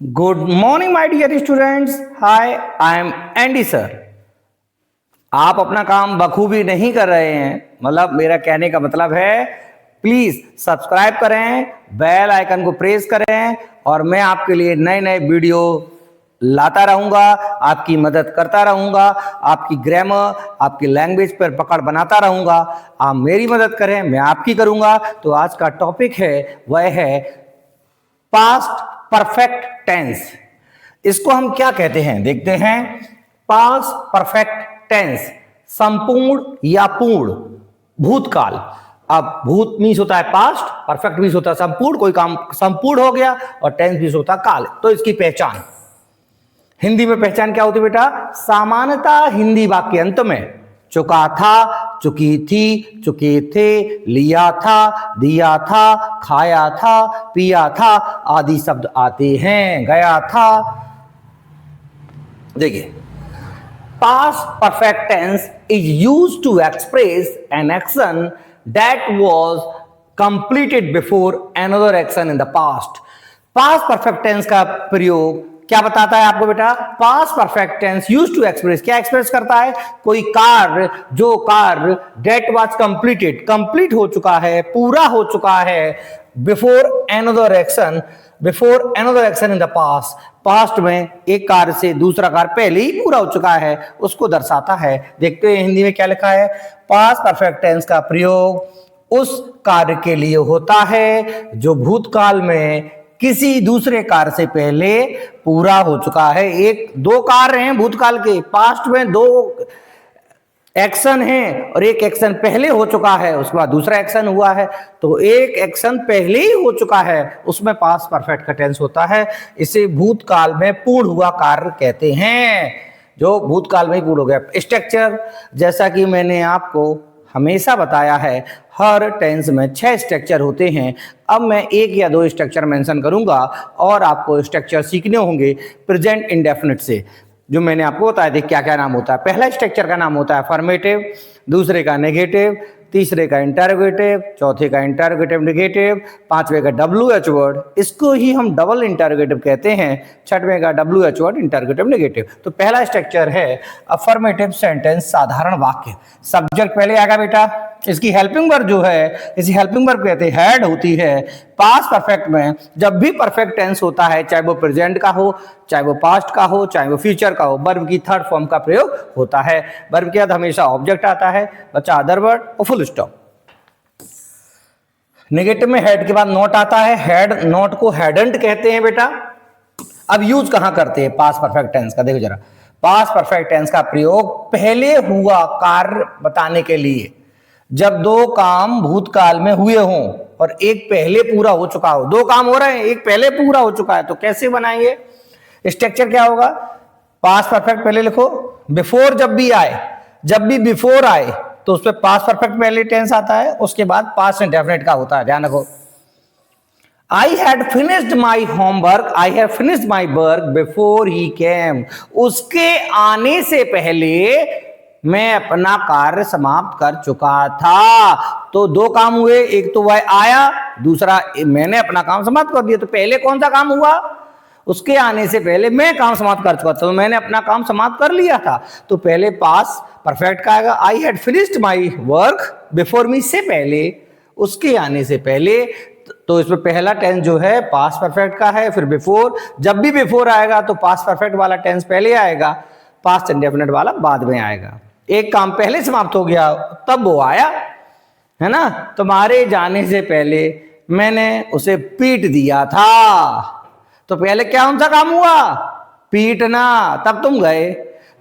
Good morning, my dear students. Hi, I am Andy sir. आप अपना काम बखूबी नहीं कर रहे हैं, मतलब मेरा कहने का मतलब है प्लीज सब्सक्राइब करें, बेल आइकन को प्रेस करें और मैं आपके लिए नए नए वीडियो लाता रहूंगा, आपकी मदद करता रहूंगा, आपकी ग्रामर, आपकी लैंग्वेज पर पकड़ बनाता रहूंगा। आप मेरी मदद करें, मैं आपकी करूंगा। तो आज का टॉपिक है वह है पास्ट परफेक्ट टेंस। इसको हम क्या कहते हैं देखते हैं। पास्ट परफेक्ट टेंस संपूर्ण या पूर्ण भूतकाल। अब भूत मीन्स होता है पास्ट, परफेक्ट मीन्स होता है संपूर्ण, कोई काम संपूर्ण हो गया, और टेंस मीन्स होता है काल। तो इसकी पहचान हिंदी में पहचान क्या होती है बेटा? सामान्यतः हिंदी वाक्य अंत में चुका था, चुकी थी, चुके थे, लिया था, दिया था, खाया था, पिया था आदि शब्द आते हैं। गया था। देखिए, past perfect tense is used to express an action that was completed before another action in the past. past perfect tense का प्रयोग क्या बताता है आपको बेटा? Past perfect tense use to express, क्या एक्सप्रेस करता है? कोई कार्य, जो कार्य डेट वाज कंप्लीटेड, कंप्लीट हो चुका है, पूरा हो चुका है, before another action, before another action in the past, past में एक कार्य से दूसरा कार्य पहले ही पूरा हो चुका है, उसको दर्शाता है। देखते हैं हिंदी में क्या लिखा है। पास्ट परफेक्ट टेंस का प्रयोग उस कार्य के लिए होता है जो भूतकाल में किसी दूसरे कार्य से पहले पूरा हो चुका है। एक दो कार्य हैं भूतकाल के, पास्ट में दो एक्शन है और एक एक्शन पहले हो चुका है, उसके बाद दूसरा एक्शन हुआ है, तो एक एक्शन पहले ही हो चुका है, उसमें पास्ट परफेक्ट का टेंस होता है। इसे भूतकाल में पूर्ण हुआ कार्य कहते हैं, जो भूतकाल में ही पूर्ण हो गया। स्ट्रक्चर, जैसा कि मैंने आपको हमेशा बताया है, हर टेंस में 6 स्ट्रक्चर होते हैं। अब मैं एक या दो स्ट्रक्चर मेंशन करूंगा और आपको स्ट्रक्चर सीखने होंगे प्रेजेंट इंडेफिनिट से, जो मैंने आपको बताया था क्या क्या नाम होता है। पहला स्ट्रक्चर का नाम होता है अफर्मेटिव, दूसरे का नेगेटिव, तीसरे का इंटरोगेटिव, चौथे का इंटरोगेटिव नेगेटिव, पांचवे का WH वर्ड, इसको ही हम डबल इंटरोगेटिव कहते हैं, छठवें का WH वर्ड इंटरोगेटिव नेगेटिव। तो पहला स्ट्रक्चर है अफर्मेटिव सेंटेंस, साधारण वाक्य। सब्जेक्ट पहले आएगा बेटा, इसकी हेल्पिंग वर्ब जो है, इसी हेल्पिंग वर्ब कहते हैं, हेड होती है। पास्ट परफेक्ट में जब भी परफेक्ट टेंस होता है, चाहे वो प्रेजेंट का हो, चाहे वो पास्ट का हो, चाहे वो फ्यूचर का हो, वर्ब की थर्ड फॉर्म का प्रयोग होता है। वर्ब के बाद हमेशा ऑब्जेक्ट आता है, बच्चा अदर वर्ड और फुल स्टॉप। नेगेटिव में हेड के बाद नॉट आता है, हेड नॉट को हेडेंट कहते हैं बेटा। अब यूज कहां करते हैं पास्ट परफेक्ट टेंस का? देखो जरा, पास्ट परफेक्ट टेंस का प्रयोग पहले हुआ कार्य बताने के लिए, जब दो काम भूतकाल में हुए हों और एक पहले पूरा हो चुका हो। दो काम हो रहे हैं, एक पहले पूरा हो चुका है, तो कैसे बनाएंगे? स्ट्रक्चर क्या होगा? पास्ट परफेक्ट पहले लिखो, बिफोर जब भी आए, जब भी बिफोर आए तो उस पर पास्ट परफेक्ट पहले टेंस आता है, उसके बाद पास्ट इंडेफिनिट का होता है, ध्यान रखो। I had finished my homework, I have finished my work before he came. उसके आने से पहले मैं अपना कार्य समाप्त कर चुका था। तो दो काम हुए, एक तो वह आया, दूसरा मैंने अपना काम समाप्त कर दिया। तो पहले कौन सा काम हुआ? उसके आने से पहले मैं काम समाप्त कर चुका था, तो मैंने अपना काम समाप्त कर लिया था। तो पहले पास परफेक्ट का आएगा, I had finished my work before me, से पहले, उसके आने से पहले। तो इसमें पहला टेंस जो है पास्ट परफेक्ट का है, फिर बिफोर। जब भी बिफोर आएगा तो पास्ट परफेक्ट वाला टेंस पहले आएगा, पास्ट इंडेफिनिट वाला बाद में आएगा। एक काम पहले समाप्त हो गया तब वो आया, है ना। तुम्हारे जाने से पहले मैंने उसे पीट दिया था। तो पहले क्या कौन सा काम हुआ? पीटना, तब तुम गए,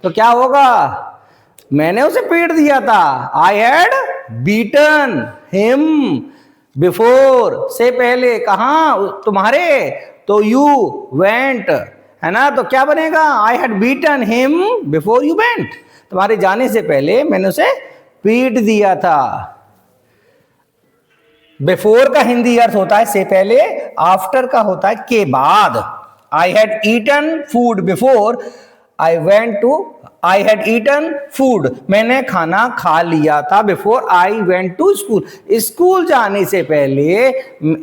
तो क्या होगा? मैंने उसे पीट दिया था। I had beaten him before, से पहले। कहां? तुम्हारे, तो यू वेंट, है ना। तो क्या बनेगा? I had beaten him before you went, तुम्हारे जाने से पहले मैंने उसे पीट दिया था। बिफोर का हिंदी अर्थ होता है से पहले, आफ्टर का होता है के बाद। I had eaten food before, I went to, I had eaten food, मैंने खाना खा लिया था before I went to school, school जाने से पहले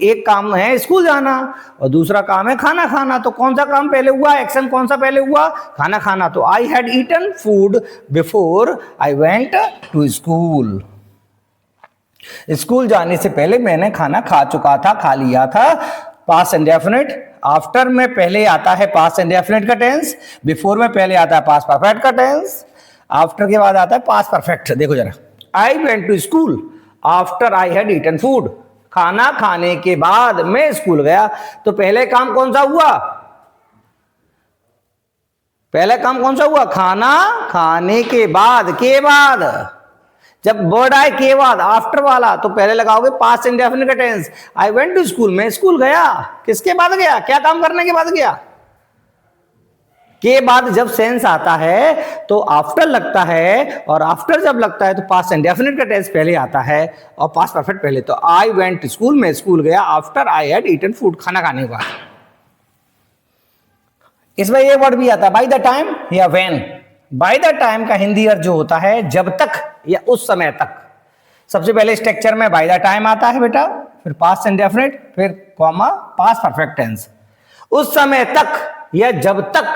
एक काम है स्कूल जाना और दूसरा काम है खाना खाना। तो कौन सा काम पहले हुआ, एक्शन कौन सा पहले हुआ, खाना खाना। तो I had eaten food before I went to school, school जाने से पहले मैंने खाना खा चुका था, खा लिया था। पास्ट इंडेफिनिट, आफ्टर में पहले आता है पास्ट इंडेफिनिट का टेंस, बिफोर में पहले आता है पास्ट परफेक्ट का टेंस, आफ्टर के बाद आता है पास्ट परफेक्ट। देखो जरा, I went to school after I had eaten food, खाना खाने के बाद मैं स्कूल गया। तो पहले काम कौन सा हुआ, पहले काम कौन सा हुआ, खाना खाने के बाद, के बाद। जब वर्ड आए के बाद आफ्टर वाला तो पहले लगाओगे पास्ट इंडेफिनिट का tense. I went to school, मैं स्कूल गया, किसके बाद गया, क्या काम करने के बाद गया, के बाद जब सेंस आता है तो आफ्टर लगता है, और आफ्टर जब लगता है तो पास्ट इंडेफिनिट का टेंस पहले आता है और पास्ट परफेक्ट पहले। तो आई वेंट टू स्कूल, मैं स्कूल गया, after I had eaten food, खाना खाने के बाद। इसमें ये वर्ड भी आता है बाय द टाइम या व्हेन। बाय द टाइम का हिंदी अर्थ जो होता है जब तक या उस समय तक। सबसे पहले स्ट्रक्चर में बाय द टाइम आता है बेटा, फिर पास्ट इंडेफिनिट, फिर कॉमा पास्ट परफेक्ट टेंस। उस समय तक या जब तक,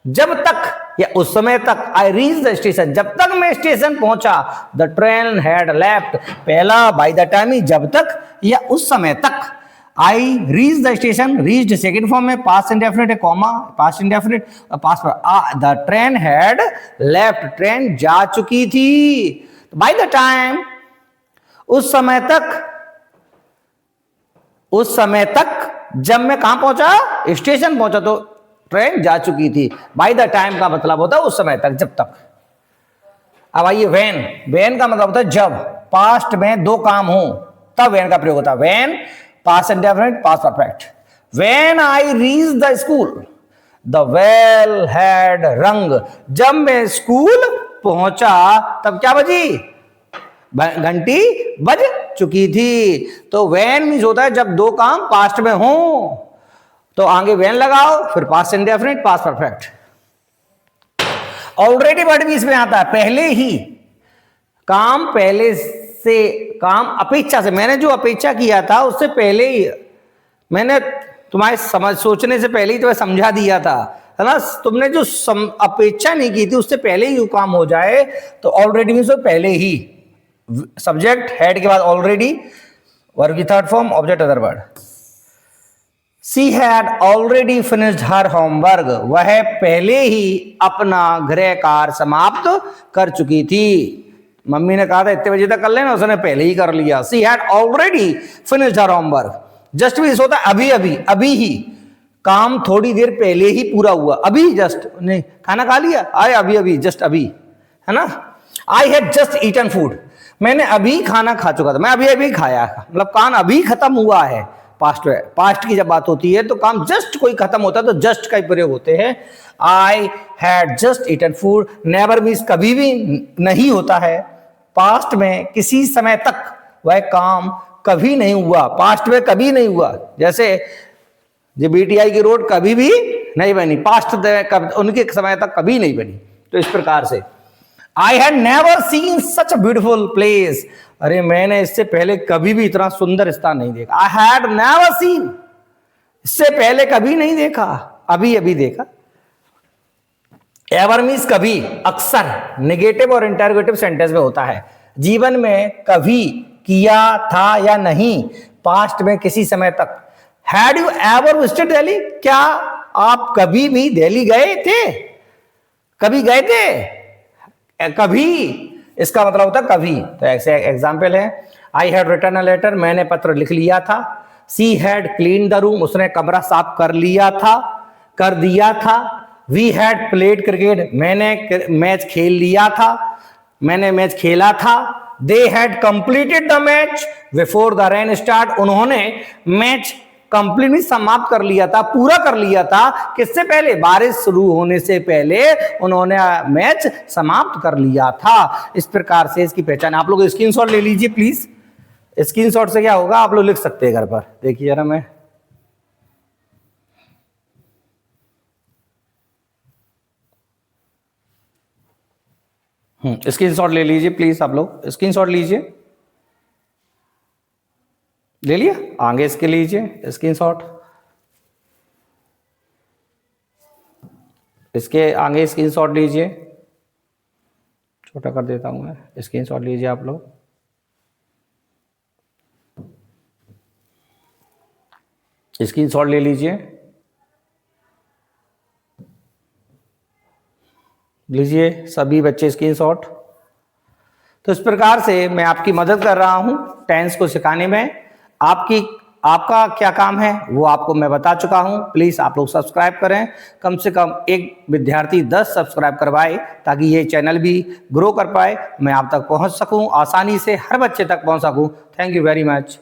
जब तक या उस समय तक। आई रीच द स्टेशन, जब तक मैं स्टेशन पहुंचा। द ट्रेन हैड लेफ्ट, पहला बाय द टाइम ही जब तक या उस समय तक। आई reach the station, reached second form में पास्ट इंडेफिनिट है, कॉमा पास्ट इंडेफिनिट पास्ट पर। The train had left, train जा चुकी थी। बाय द टाइम, उस समय तक, उस समय तक जब मैं कहां पहुंचा, स्टेशन पहुंचा, तो ट्रेन जा चुकी थी। बाय द टाइम का मतलब होता है उस समय तक, जब तक। अब आइए व्हेन, व्हेन का मतलब होता है जब, पास्ट में दो काम हो तब व्हेन का प्रयोग होता है। When past indefinite past perfect. When I reach the school the bell had rung, जब मैं स्कूल पहुंचा तब क्या बजी, घंटी बज चुकी थी। तो व्हेन मींस होता है जब दो काम पास्ट में हो तो आगे व्हेन लगाओ, फिर past indefinite past perfect. Already word भी इसमें आता है, पहले ही, काम पहले से, काम अपेक्षा से, मैंने जो अपेक्षा किया था उससे पहले ही, मैंने तुम्हारे समझ सोचने से पहले ही तुम्हें समझा दिया था, है ना। तुमने जो अपेक्षा नहीं की थी उससे पहले ही वो काम हो जाए तो ऑलरेडी मींस पहले ही। सब्जेक्ट हैड के बाद ऑलरेडी, वर्ब की third form, object other word. She had already finished her homework, वह पहले ही अपना गृह कार्य समाप्त कर चुकी थी। मम्मी ने कहा था इतने बजे तक कर लेना, उसने पहले ही कर लिया। She had already finished her homework. Just भी होता है अभी अभी, अभी ही, काम थोड़ी देर पहले ही पूरा हुआ, अभी जस्ट, नहीं खाना खा लिया, आए अभी अभी, जस्ट अभी, है ना। I had just eaten food, मैंने अभी खाना खा चुका था, मैं अभी अभी खाया, मतलब काम अभी खत्म हुआ है। पास्ट में, पास्ट की जब बात होती है तो काम जस्ट कोई खत्म होता है तो जस्ट का ही प्रयोग होते हैं। I had just eaten food, never means कभी भी नहीं होता है। पास्ट में किसी समय तक वह काम कभी नहीं हुआ, पास्ट में कभी नहीं हुआ। जैसे जो बीटीआई की रोड कभी भी नहीं बनी, पास्ट उनके समय तक कभी नहीं बनी। तो इस प्रकार से I had never seen such a beautiful place, अरे मैंने इससे पहले कभी भी इतना सुंदर स्थान नहीं देखा। आई हैड नेवर सीन, इससे पहले कभी नहीं देखा, अभी अभी देखा। एवर मींस कभी, अक्सर नेगेटिव और इंटरोगेटिव सेंटेंस में होता है। जीवन में कभी किया था या नहीं, पास्ट में किसी समय तक। Had you ever visited Delhi, क्या आप कभी भी दिल्ली गए थे, कभी गए थे, कभी, इसका मतलब होता है कभी। तो ऐसे एग्जाम्पल है, I had written a letter, मैंने पत्र लिख लिया था। She had clean the room, उसने कमरा साफ कर लिया था, कर दिया था। वी हैड प्लेड क्रिकेट, मैंने मैच खेल लिया था, मैंने मैच खेला था। They had completed the match before the rain start, उन्होंने मैच कंप्लीटली समाप्त कर लिया था, पूरा कर लिया था, किससे पहले, बारिश शुरू होने से पहले उन्होंने मैच समाप्त कर लिया था। इस प्रकार से इसकी पहचान, आप लोग स्क्रीनशॉट ले लीजिए प्लीज। स्क्रीनशॉट से क्या होगा, आप लोग लिख सकते हैं घर पर। देखिए जरा, मैं स्क्रीनशॉट ले लीजिए प्लीज, आप लोग स्क्रीनशॉट लीजिए। ले लिया? आगे इसके लीजिए स्क्रीनशॉट, इसके आगे स्क्रीनशॉट लीजिए, छोटा कर देता हूं मैं, स्क्रीनशॉट लीजिए आप लोग। स्क्रीनशॉट ले लीजिए, लीजिए सभी बच्चे स्क्रीनशॉट। तो इस प्रकार से मैं आपकी मदद कर रहा हूं टेंस को सिखाने में। आपका क्या काम है वो आपको मैं बता चुका हूं। प्लीज आप लोग सब्सक्राइब करें, कम से कम एक विद्यार्थी 10 सब्सक्राइब करवाए ताकि ये चैनल भी ग्रो कर पाए, मैं आप तक पहुंच सकूं, आसानी से हर बच्चे तक पहुंच सकूं। Thank you very much.